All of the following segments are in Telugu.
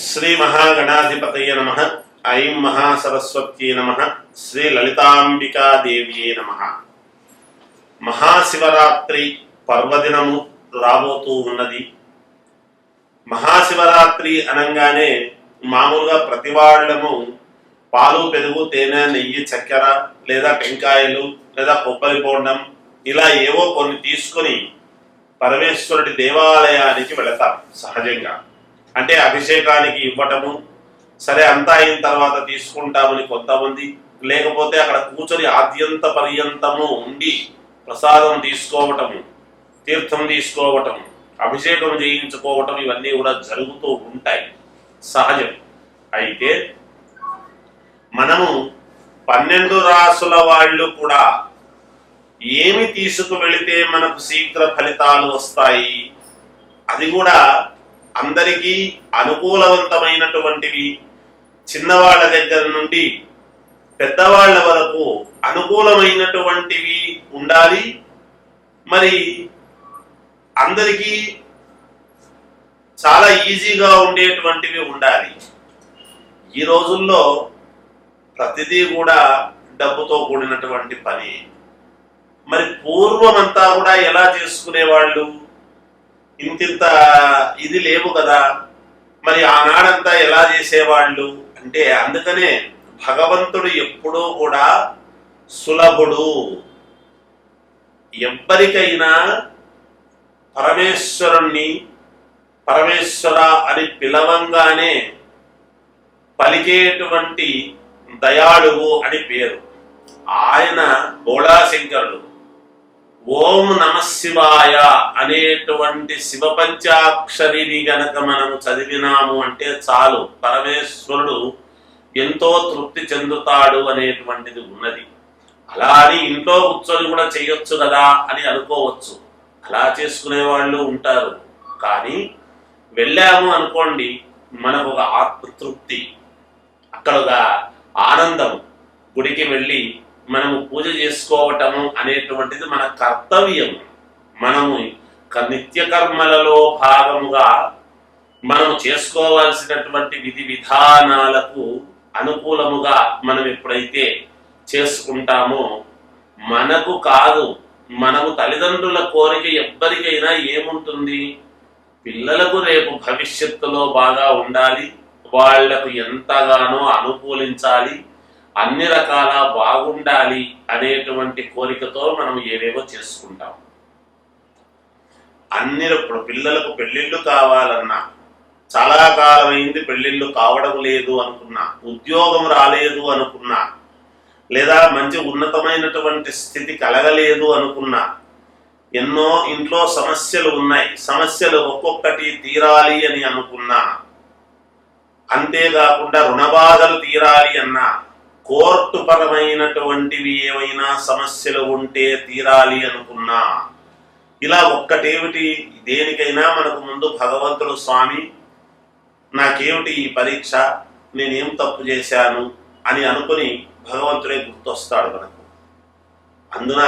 శ్రీ మహాగణాధిపతయ నమః. ఐం మహాసరస్వత్యై నమః. శ్రీ లలితాంబికాదేవ్యే నమః. మహాశివరాత్రి పర్వదినము రాబోతూ ఉన్నది. మహాశివరాత్రి అనగానే మామూలుగా ప్రతి వాళ్ళము పాలు, పెరుగు, తేనె, నెయ్యి, చక్కెర లేదా టెంకాయలు లేదా కొబ్బరి బోండం ఇలా ఏవో కొన్ని తీసుకొని పరమేశ్వరుడి దేవాలయానికి వెళతాం. సహజంగా అంటే అభిషేకానికి ఇవ్వటము, సరే అంతా అయిన తర్వాత తీసుకుంటామని కొంతమంది, లేకపోతే అక్కడ కూర్చొని ఆద్యంత పర్యంతము ఉండి ప్రసాదం తీసుకోవటము, తీర్థం తీసుకోవటం, అభిషేకం చేయించుకోవటం ఇవన్నీ కూడా జరుగుతూ ఉంటాయి, సహజం. అయితే మనము 12 రాసుల వాళ్ళు కూడా ఏమి తీసుకువెళితే మనకు శీఘ్ర ఫలితాలు వస్తాయి, అది కూడా అందరికీ అనుకూలవంతమైనటువంటివి, చిన్నవాళ్ళ దగ్గర నుండి పెద్దవాళ్ల వరకు అనుకూలమైనటువంటివి ఉండాలి. మరి అందరికీ చాలా ఈజీగా ఉండేటువంటివి ఉండాలి. ఈ రోజుల్లో ప్రతిదీ కూడా డబ్బుతో కూడినటువంటి పని. మరి పూర్వమంతా కూడా ఎలా చేసుకునేవాళ్ళు? ఇంతింత ఇది లేవు కదా, మరి ఆనాడంతా ఎలా చేసేవాళ్ళు అంటే, అందుకనే భగవంతుడు ఎప్పుడూ కూడా సులభుడు. ఎవ్వరికైనా పరమేశ్వరుణ్ణి పరమేశ్వర అని పిలవంగానే పలికేటువంటి దయాళువు అని పేరు. ఆయన బోళాశంకరుడు. ఓం నమశివాయ అనేటువంటి శివ పంచాక్షరిని గనక మనము చదివినాము అంటే చాలు, పరమేశ్వరుడు ఎంతో తృప్తి చెందుతాడు అనేటువంటిది ఉన్నది. అలా అని ఇంట్లో కూర్చొని కూడా చేయొచ్చు కదా అని అనుకోవచ్చు, అలా చేసుకునే వాళ్ళు ఉంటారు. కానీ వెళ్ళాము అనుకోండి, మనకు ఒక ఆత్మతృప్తి, అక్కడ ఒక ఆనందం. గుడికి వెళ్ళి మనము పూజ చేసుకోవటము అనేటువంటిది మన కర్తవ్యం. మనము నిత్య కర్మలలో భాగముగా మనము చేసుకోవాల్సినటువంటి విధి విధానాలకు అనుకూలముగా మనం ఎప్పుడైతే చేసుకుంటామో, మనకు కాదు, మనము తల్లిదండ్రుల కోరిక ఎవ్వరికైనా ఏముంటుంది? పిల్లలకు రేపు భవిష్యత్తులో బాగా ఉండాలి, వాళ్లకు ఎంతగానో అనుకూలించాలి, అన్ని రకాల బాగుండాలి అనేటువంటి కోరికతో మనం ఏవేవో చేసుకుంటాం. ఇప్పుడు పిల్లలకు పెళ్లిళ్ళు కావాలన్నా, చాలా కాలం అయింది పెళ్లిళ్ళు కావడం లేదు అనుకున్నా, ఉద్యోగం రాలేదు అనుకున్నా, లేదా మంచి ఉన్నతమైనటువంటి స్థితి కలగలేదు అనుకున్నా, ఎన్నో ఇంట్లో సమస్యలు ఉన్నాయి, సమస్యలు ఒక్కొక్కటి తీరాలి అని అనుకున్నా, అంతేకాకుండా రుణబాధలు తీరాలి అన్నా, కోర్టు పరమైనటువంటివి ఏమైనా సమస్యలు ఉంటే తీరాలి అనుకున్నా, ఇలా ఒక్కటేమిటి, దేనికైనా మనకు ముందు భగవంతుడు స్వామి నాకేమిటి ఈ పరీక్ష, నేనేం తప్పు చేశాను అని అనుకుని భగవంతుడే గుర్తొస్తాడు మనకు. అందున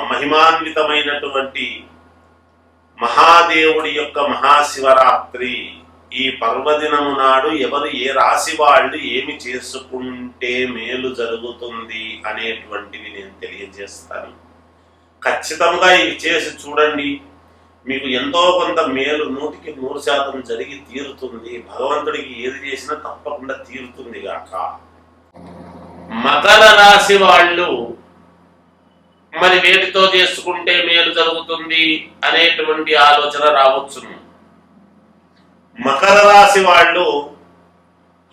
మహిమాన్వితమైనటువంటి మహాదేవుడి యొక్క మహాశివరాత్రి ఈ పర్వదినము నాడు ఎవరు ఏ రాశి వాళ్ళు ఏమి చేసుకుంటే మేలు జరుగుతుంది అనేటువంటివి నేను తెలియజేస్తాను. ఖచ్చితంగా ఇవి చేసి చూడండి, మీకు ఎంతో కొంత మేలు 100% జరిగి తీరుతుంది. భగవంతుడికి ఏది చేసినా తప్పకుండా తీరుతుంది గాక. మకర రాశి వాళ్ళు మరి వేటితో చేసుకుంటే మేలు జరుగుతుంది అనేటువంటి ఆలోచన రావచ్చును. మకర రాశి వాళ్ళు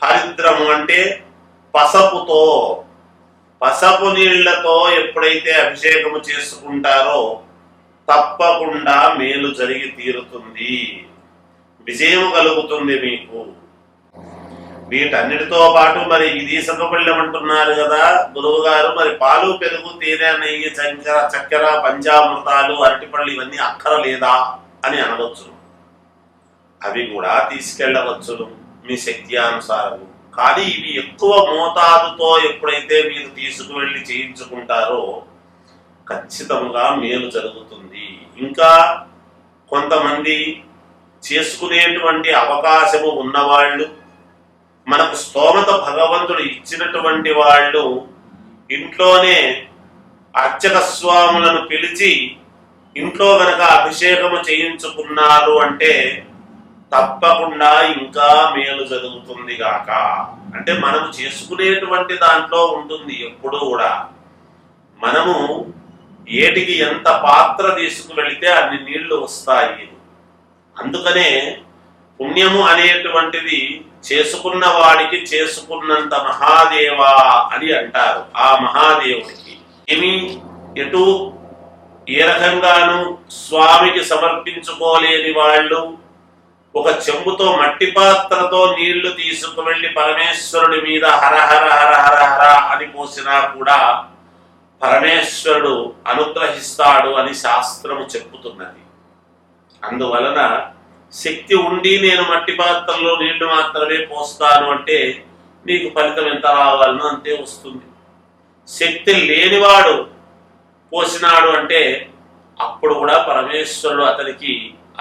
హరిద్రము అంటే పసుపుతో, పసుపు నీళ్లతో ఎప్పుడైతే అభిషేకము చేసుకుంటారో తప్పకుండా మేలు జరిగి తీరుతుంది, విజయం కలుగుతుంది మీకు. వీటన్నిటితో పాటు మరి ఇది సగపళ్ళెం అంటున్నారు కదా గురువు గారు, మరి పాలు, పెరుగు, తేనె, నెయ్యి, చక్కెర, పంచామృతాలు, అరటిపళ్ళు ఇవన్నీ అక్కరలేదా అని అనవచ్చు. అవి కూడా తీసుకెళ్లవచ్చును మీ శక్తి అనుసారం. కానీ ఇవి ఎక్కువ మోతాదుతో ఎప్పుడైతే మీరు తీసుకువెళ్ళి చేయించుకుంటారో ఖచ్చితంగా మేలు జరుగుతుంది. ఇంకా కొంతమంది చేసుకునేటువంటి అవకాశము ఉన్నవాళ్ళు, మనకు స్తోమత భగవంతుడు ఇచ్చినటువంటి వాళ్ళు ఇంట్లోనే అర్చక స్వాములను పిలిచి ఇంట్లో గనక అభిషేకము చేయించుకున్నారు అంటే తప్పకుండా ఇంకా మేలు జరుగుతుంది గాక. అంటే మనము చేసుకునేటువంటి దాంట్లో ఉంటుంది. ఎప్పుడూ కూడా మనము ఏటికి ఎంత పాత్ర తీసుకువెళితే అన్ని నీళ్లు వస్తాయి. అందుకనే పుణ్యము అనేటువంటిది చేసుకున్న వాడికి చేసుకున్నంత మహాదేవా అని అంటారు. ఆ మహాదేవుడికి ఏమి ఎటు ఏ రకంగాను స్వామికి సమర్పించుకోలేని వాళ్ళు ఒక చెంబుతో మట్టి పాత్రతో నీళ్లు తీసుకువెళ్లి పరమేశ్వరుడి మీద హర హర హర హర హర అని పోసినా కూడా పరమేశ్వరుడు అనుగ్రహిస్తాడు అని శాస్త్రము చెప్పుతున్నది. అందువలన శక్తి ఉండి నేను మట్టి పాత్రలో నీళ్లు మాత్రమే పోస్తాను అంటే నీకు ఫలితం ఎంత రావాలనో అంతే వస్తుంది. శక్తి లేనివాడు పోసినాడు అంటే అప్పుడు కూడా పరమేశ్వరుడు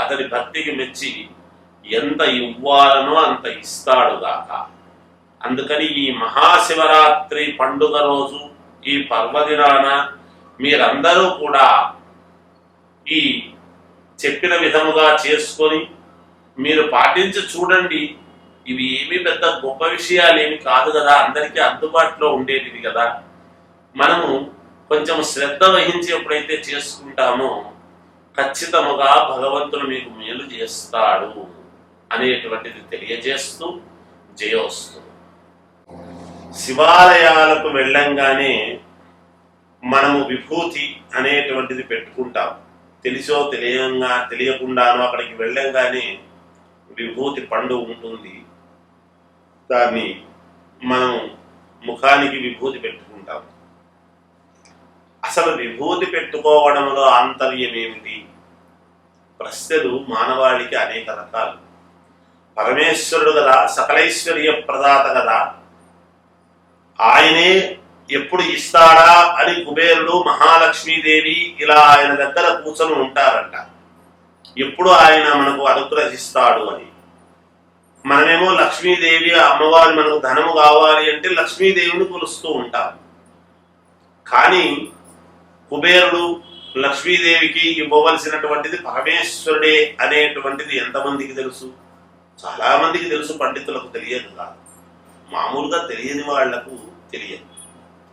అతని భక్తికి మెచ్చి ఎంత ఇవ్వాలనో అంత ఇస్తాడు గాక. అందుకని ఈ మహాశివరాత్రి పండుగ రోజు ఈ పర్వదినాన మీరందరూ కూడా ఈ చెప్పిన విధముగా చేసుకొని మీరు పాటించి చూడండి. ఇవి ఏమీ పెద్ద గొప్ప విషయాలు ఏమి కాదు కదా, అందరికీ అందుబాటులో ఉండేటివి కదా. మనము కొంచెం శ్రద్ధ వహించి ఎప్పుడైతే చేసుకుంటామో ఖచ్చితముగా భగవంతుడు మీకు మేలు చేస్తాడు అనేటువంటిది తెలియజేస్తూ జయోస్తు. శివాలయాలకు వెళ్ళంగానే మనము విభూతి అనేటువంటిది పెట్టుకుంటాం. తెలిసో తెలియకుండానో అక్కడికి వెళ్ళంగానే విభూతి పండు ఉంటుంది. దాన్ని మనం ముఖానికి విభూతి పెట్టుకుంటాం. అసలు విభూతి పెట్టుకోవడంలో ఆంతర్యం ఏమిటి? ప్రశ్నలు మానవాళికి అనేక రకాలు. పరమేశ్వరుడు కదా, సకలైశ్వర్య ప్రదాత కదా, ఆయనే ఎప్పుడు ఇస్తాడా అని కుబేరుడు మహాలక్ష్మీదేవి ఇలా ఆయన దగ్గర కూర్చొని ఉంటారంట. ఎప్పుడు ఆయన మనకు అనుగ్రహిస్తాడు అని. మనమేమో లక్ష్మీదేవి అమ్మవారి మనకు ధనము కావాలి అంటే లక్ష్మీదేవిని కొలుస్తూ ఉంటాం. కానీ కుబేరుడు లక్ష్మీదేవికి ఇవ్వవలసినటువంటిది పరమేశ్వరుడే అనేటువంటిది ఎంతమందికి తెలుసు? చాలా మందికి తెలుసు, పండితులకు తెలియదు కాదు. మామూలుగా తెలియని వాళ్లకు తెలియదు.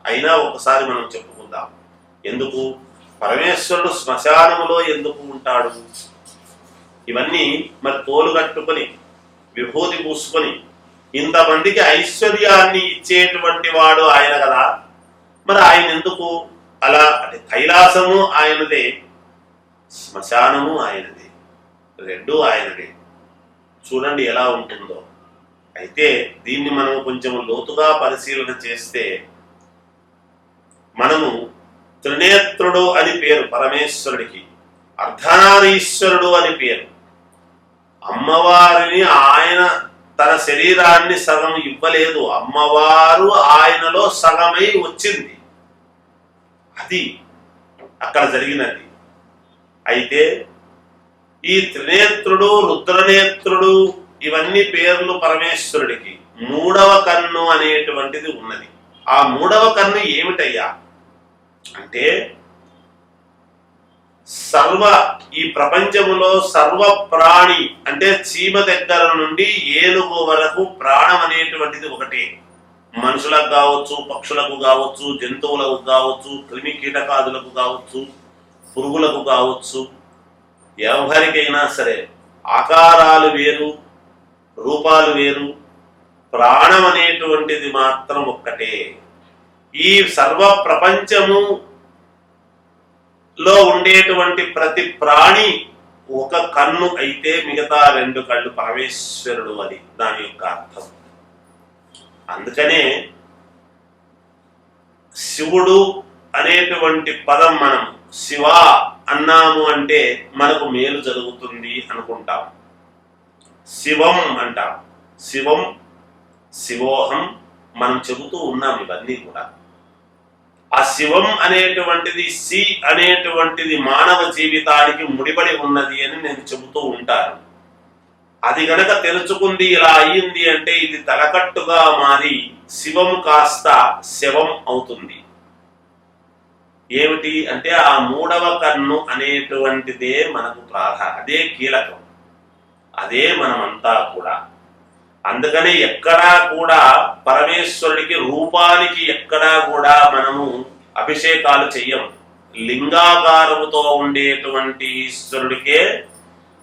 అయినా ఒకసారి మనం చెప్పుకుందాం. ఎందుకు పరమేశ్వరుడు శ్మశానములో ఎందుకు ఉంటాడు? ఇవన్నీ మరి తోలు కట్టుకొని విభూతి పూసుకొని ఇంతమందికి ఐశ్వర్యాన్ని ఇచ్చేటువంటి వాడు ఆయన కదా. మరి ఆయన ఎందుకు అలా అంటే కైలాసము ఆయనదే, శ్మశానము ఆయనదే, రెండూ ఆయనదే. చూడండి ఎలా ఉంటుందో. అయితే దీన్ని మనం కొంచెం లోతుగా పరిశీలన చేస్తే మనము త్రినేత్రుడు అని పేరు పరమేశ్వరుడికి, అర్ధనారీశ్వరుడు అని పేరు. అమ్మవారిని ఆయన తన శరీరాన్ని సగం ఇవ్వలేదు, అమ్మవారు ఆయనలో సగమై వచ్చింది. అది అక్కడ జరిగినది. అయితే ఈ త్రినేత్రుడు, రుద్రనేత్రుడు ఇవన్నీ పేర్లు పరమేశ్వరుడికి. మూడవ కన్ను అనేటువంటిది ఉన్నది. ఆ మూడవ కన్ను ఏమిటయ్యా అంటే ఈ ప్రపంచములో సర్వ ప్రాణి అంటే చీమ దగ్గర నుండి ఏనుగు వరకు ప్రాణం అనేటువంటిది ఒకటే. మనుషులకు కావచ్చు, పక్షులకు కావచ్చు, జంతువులకు కావచ్చు, క్రిమి కీటకాదులకు కావచ్చు, పురుగులకు కావచ్చు, ఎవరికైనా సరే ఆకారాలు వేరు, రూపాలు వేరు, ప్రాణం అనేటువంటిది మాత్రం ఒక్కటే. ఈ సర్వ ప్రపంచము లో ఉండేటువంటి ప్రతి ప్రాణి ఒక కన్ను అయితే మిగతా రెండు కళ్ళు పరమేశ్వరుడు అని దాని యొక్క అర్థం. అందుకనే శివుడు అనేటువంటి పదం మనం శివ అన్నాము అంటే మనకు మేలు జరుగుతుంది అనుకుంటాం. శివం అంటాం. శివం, శివోహం మనం చెబుతూ ఉన్నాం. ఇవన్నీ కూడా ఆ శివం అనేటువంటిది, సి అనేటువంటిది మానవ జీవితానికి ముడిపడి ఉన్నది అని నేను చెబుతూ ఉంటాను. అది గనక తెరుచుకుంది, ఇలా అయ్యింది అంటే ఇది తలకట్టుగా మారి శివము కాస్త శవం అవుతుంది. ఏమిటి అంటే ఆ మూడవ కన్ను అనేటువంటిదే మనకు అదే కీలకం, అదే మనమంతా కూడా. అందుకని ఎక్కడా కూడా పరమేశ్వరుడికి రూపానికి ఎక్కడా కూడా మనము అభిషేకాలు చెయ్యం. లింగాకారముతో ఉండేటువంటి ఈశ్వరుడికే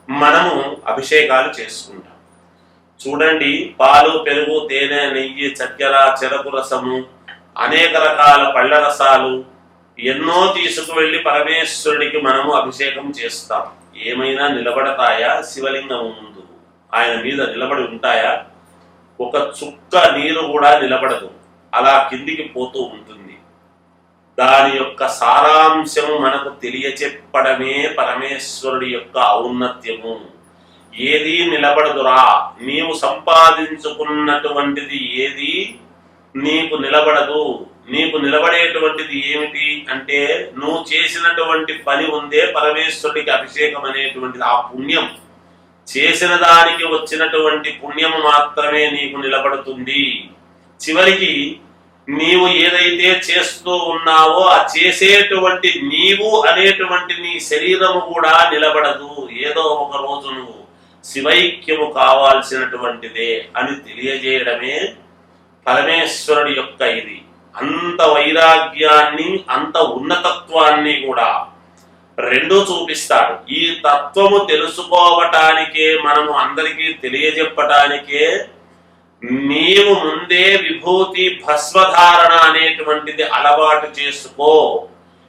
మనము అభిషేకాలు చేసుకుంటాం. చూడండి, పాలు, పెరుగు, తేనె, నెయ్యి, చక్కెర, చెరకు రసము, అనేక రకాల పళ్ళ రసాలు ఎన్నో తీసుకువెళ్ళి పరమేశ్వరుడికి మనము అభిషేకం చేస్తాం. ఏమైనా నిలబడతాయా? శివలింగం ముందు ఆయన మీద నిలబడి ఉంటాయా? ఒక చుక్క నీరు కూడా నిలబడదు, అలా కిందికి పోతూ ఉంటుంది. దాని యొక్క సారాంశము మనకు తెలియచెప్పడమే పరమేశ్వరుడి యొక్క ఔన్నత్యము. ఏది నిలబడదురా, నీవు సంపాదించుకున్నటువంటిది ఏది నీకు నిలబడదు. నీకు నిలబడేటువంటిది ఏమిటి అంటే నువ్వు చేసినటువంటి పని ఉందే పరమేశ్వరుడికి అభిషేకం అనేటువంటిది, ఆ పుణ్యం, చేసిన దానికి వచ్చినటువంటి పుణ్యము మాత్రమే నీకు నిలబడుతుంది. చివరికి నీవు ఏదైతే చేస్తూ ఉన్నావో ఆ చేసేటువంటి నీవు అనేటువంటి నీ శరీరము కూడా నిలబడదు. ఏదో ఒక రోజు నువ్వు శివైక్యము కావాల్సినటువంటిదే అని తెలియజేయడమే పరమేశ్వరుడి యొక్క ఇది. అంత వైరాగ్యాన్ని, అంత ఉన్నతత్వాన్ని కూడా రెండూ చూపిస్తాడు. ఈ తత్వము తెలుసుకోవటానికే, మనము అందరికీ తెలియజెప్పటానికే నీవు ముందే విభూతి భస్మధారణ అనేటువంటిది అలవాటు చేసుకో.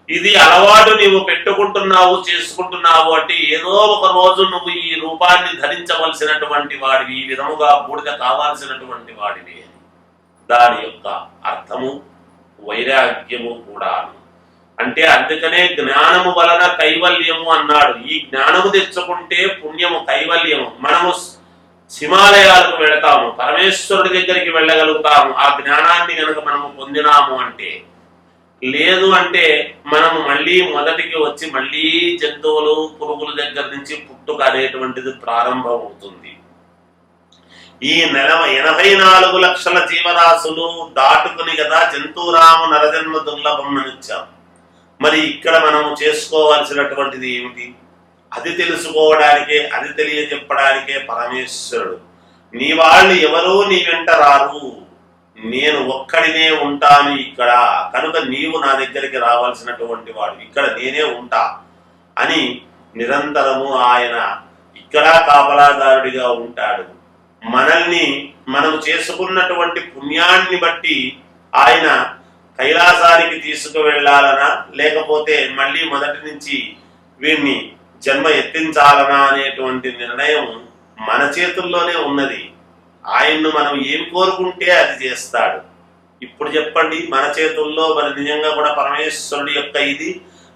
ఇది అలవాటు నీవు పెట్టుకుంటున్నావు, చేసుకుంటున్నావు అంటే ఏదో ఒక రోజు నువ్వు ఈ రూపాన్ని ధరించవలసినటువంటి వాడివి, ఈ విధముగా బూడిద కావాల్సినటువంటి వాడివి. దాని యొక్క అర్థము వైరాగ్యము కూడా. అంటే అందుకనే జ్ఞానము వలన కైవల్యము అన్నాడు. ఈ జ్ఞానము తెచ్చుకుంటే పుణ్యము, కైవల్యము. మనము హిమాలయాలకు వెళతాము, పరమేశ్వరుడి దగ్గరికి వెళ్ళగలుగుతాము ఆ జ్ఞానాన్ని కనుక మనము పొందినాము అంటే. లేదు అంటే మనము మళ్ళీ మొదటికి వచ్చి మళ్ళీ జంతువులు, పురుగుల దగ్గర నుంచి పుట్టుక అనేటువంటిది ప్రారంభం అవుతుంది. ఈ 84 లక్షల జీవరాశులు దాటుకుని కదా జంతువురాము నరజన్మ దుర్లభం అని ఇచ్చాం. మరి ఇక్కడ మనము చేసుకోవాల్సినటువంటిది ఏమిటి? అది తెలుసుకోవడానికే, అది తెలియజెప్పడానికే పరమేశ్వరుడు. నీ వాళ్ళు ఎవరూ నీ వెంట రారు, నేను ఒక్కడినే ఉంటాను ఇక్కడ, కనుక నీవు నా దగ్గరికి రావాల్సినటువంటి వాడు, ఇక్కడ నేనే ఉంటా అని నిరంతరము ఆయన ఇక్కడ కాపలాదారుడిగా ఉంటాడు. మనల్ని మనము చేసుకున్నటువంటి పుణ్యాన్ని బట్టి ఆయన కైలాసానికి తీసుకువెళ్ళాలనా, లేకపోతే మళ్ళీ మొదటి నుంచి వీడిని జన్మ ఎత్తించాలనా అనేటువంటి నిర్ణయం మన చేతుల్లోనే ఉన్నది. ఆయన్ను మనం ఏం కోరుకుంటే అది చేస్తాడు. ఇప్పుడు చెప్పండి, మన చేతుల్లో మరి నిజంగా కూడా పరమేశ్వరుడి యొక్క ఇది.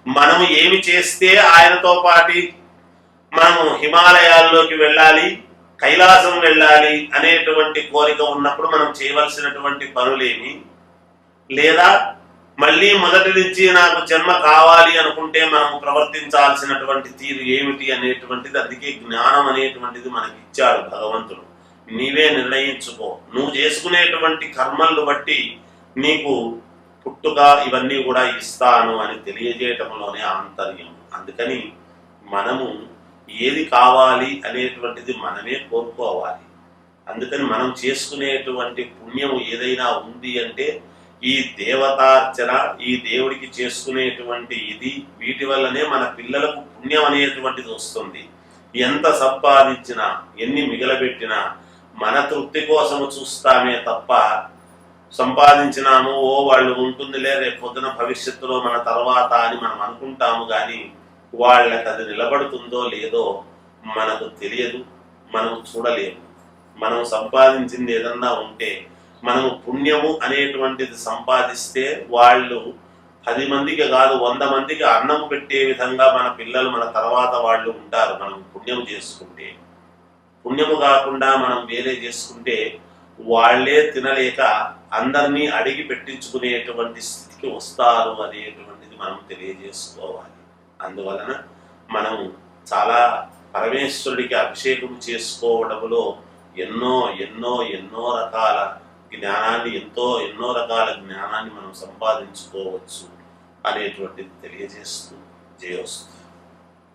మనము ఏమి చేస్తే ఆయనతో పాటి మనము హిమాలయాల్లోకి వెళ్ళాలి, కైలాసం వెళ్ళాలి అనేటువంటి కోరిక ఉన్నప్పుడు మనం చేయవలసినటువంటి పనులేమి, లేదా మళ్ళీ మొదటి నుంచి నాకు జన్మ కావాలి అనుకుంటే మనము ప్రవర్తించాల్సినటువంటి తీరు ఏమిటి అనేటువంటిది. అందుకే జ్ఞానం అనేటువంటిది మనకి ఇచ్చాడు భగవంతుడు. నీవే నిర్ణయించుకో, నువ్వు చేసుకునేటువంటి కర్మలను బట్టి నీకు పుట్టుక ఇవన్నీ కూడా ఇస్తాను అని తెలియజేయటంలోనే ఆంతర్యం. అందుకని మనము ఏది కావాలి అనేటువంటిది మనమే కోరుకోవాలి. అందుకని మనం చేసుకునేటువంటి పుణ్యము ఏదైనా ఉంది అంటే ఈ దేవతార్చన, ఈ దేవుడికి చేసుకునేటువంటి ఇది, వీటి వల్లనే మన పిల్లలకు పుణ్యం అనేటువంటిది వస్తుంది. ఎంత సంపాదించినా, ఎన్ని మిగలబెట్టినా మన తృప్తి కోసము చూస్తామే తప్ప, సంపాదించినాము ఓ వాళ్ళు ఉంటుందిలే రేపు పొద్దున భవిష్యత్తులో మన తర్వాత అని మనం అనుకుంటాము. కానీ వాళ్ళకి అది నిలబడుతుందో లేదో మనకు తెలియదు, మనం చూడలేము. మనం సంపాదించింది ఏదన్నా ఉంటే, మనము పుణ్యము అనేటువంటిది సంపాదిస్తే వాళ్ళు 10 మందికి కాదు 100 మందికి అన్నం పెట్టే విధంగా మన పిల్లలు, మన తర్వాత వాళ్ళు ఉంటారు. మనం పుణ్యము చేసుకుంటే. పుణ్యము కాకుండా మనం వేరే చేసుకుంటే వాళ్లే తినలేక అందరినీ అడిగి పెట్టించుకునేటువంటి స్థితికి వస్తారు అనేటువంటిది మనం తెలియజేసుకోవాలి. అందువలన మనం చాలా పరమేశ్వరుడికి అభిషేకం చేసుకోవడంలో ఎన్నో ఎన్నో ఎన్నో రకాల జ్ఞానాన్ని ఎన్నో రకాల జ్ఞానాన్ని మనం సంపాదించుకోవచ్చు అనేటువంటిది తెలియజేస్తూ జయోస్తు.